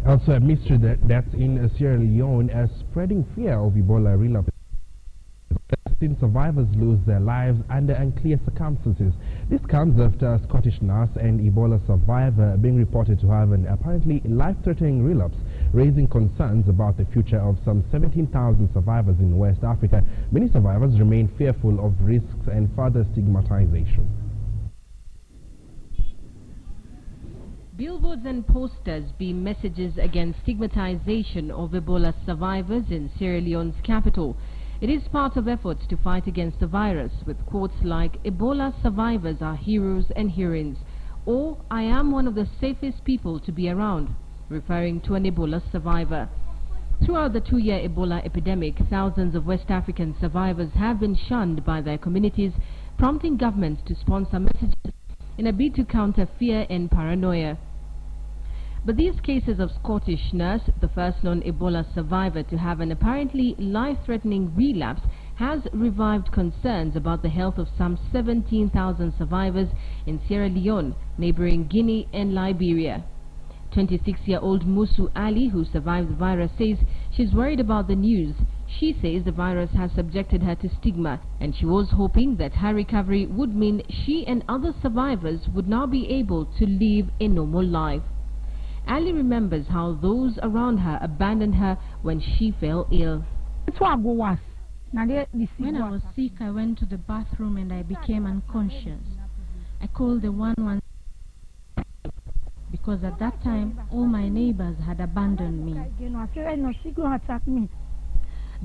Also, a mystery that's in Sierra Leone as spreading fear of Ebola relapse. Since survivors lose their lives under unclear circumstances. This comes after a Scottish nurse and Ebola survivor being reported to have an apparently life-threatening relapse, raising concerns about the future of some 17,000 survivors in West Africa. Many survivors remain fearful of risks and further stigmatization. Billboards and posters beam messages against stigmatization of Ebola survivors in Sierra Leone's capital. It is part of efforts to fight against the virus, with quotes like "Ebola survivors are heroes and heroines," or "I am one of the safest people to be around," referring to an Ebola survivor. Throughout the 2-year Ebola epidemic, thousands of West African survivors have been shunned by their communities, prompting governments to sponsor messages in a bid to counter fear and paranoia. But these cases of Scottish nurse, the first known Ebola survivor to have an apparently life-threatening relapse, has revived concerns about the health of some 17,000 survivors in Sierra Leone, neighboring Guinea and Liberia. 26-year-old Musu Ali, who survived the virus, says she's worried about the news. She says the virus has subjected her to stigma, and she was hoping that her recovery would mean she and other survivors would now be able to live a normal life. Ali remembers how those around her abandoned her when she fell ill. When I was sick, I went to the bathroom and I became unconscious. I called the 111 because at that time all my neighbors had abandoned me.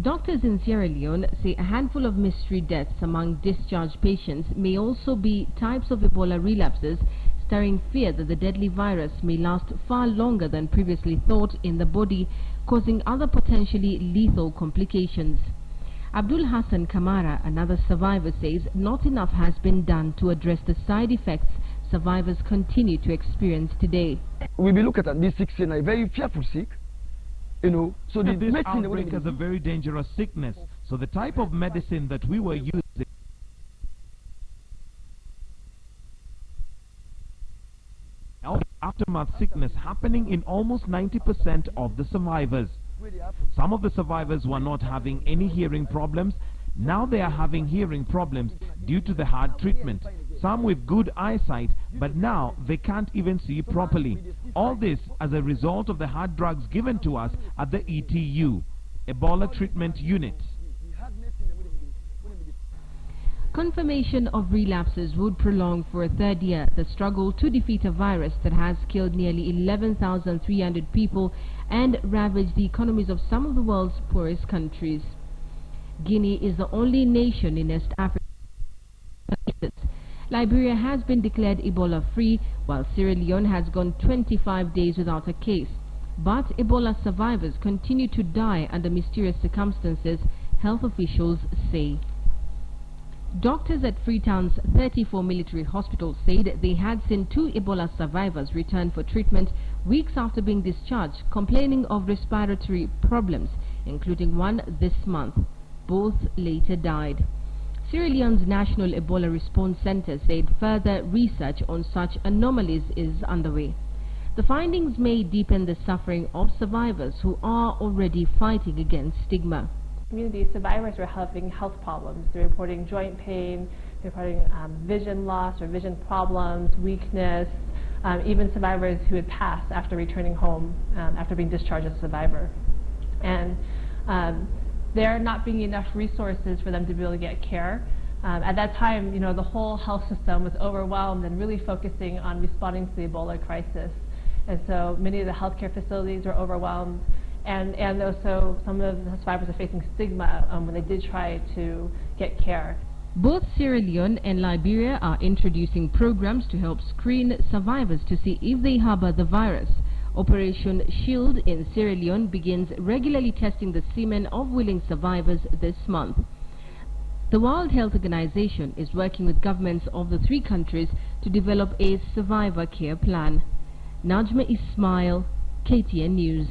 Doctors in Sierra Leone say a handful of mystery deaths among discharged patients may also be types of Ebola relapses, stirring fear that the deadly virus may last far longer than previously thought in the body, causing other potentially lethal complications. Abdul Hassan Kamara, another survivor, says not enough has been done to address the side effects survivors continue to experience today. We will look at this sick and a very fearful sick. So this outbreak is a very dangerous sickness. So the type of medicine that we were using aftermath sickness happening in almost 90% of the survivors. Some of the survivors were not having any hearing problems. Now they are having hearing problems due to the hard treatment. Some with good eyesight, but now they can't even see properly. All this as a result of the hard drugs given to us at the ETU, Ebola Treatment Unit. Confirmation of relapses would prolong for a third year the struggle to defeat a virus that has killed nearly 11,300 people and ravaged the economies of some of the world's poorest countries. Guinea is the only nation in East Africa. Liberia has been declared Ebola-free, while Sierra Leone has gone 25 days without a case. But Ebola survivors continue to die under mysterious circumstances, health officials say. Doctors at Freetown's 34 military hospitals said they had seen 2 Ebola survivors return for treatment weeks after being discharged, complaining of respiratory problems, including one this month. Both later died. Sierra Leone's National Ebola Response Center said further research on such anomalies is underway. The findings may deepen the suffering of survivors who are already fighting against stigma. Community survivors were having health problems. They're reporting joint pain, they're reporting vision loss or vision problems, weakness, even survivors who had passed after returning home after being discharged as a survivor. And there not being enough resources for them to be able to get care. At that time, the whole health system was overwhelmed and really focusing on responding to the Ebola crisis. And so many of the healthcare facilities were overwhelmed, and also some of the survivors are facing stigma when they did try to get care. Both Sierra Leone and Liberia are introducing programs to help screen survivors to see if they harbor the virus. Operation Shield in Sierra Leone begins regularly testing the semen of willing survivors this month. The World Health Organization is working with governments of the 3 countries to develop a survivor care plan. Najma Ismail, KTN News.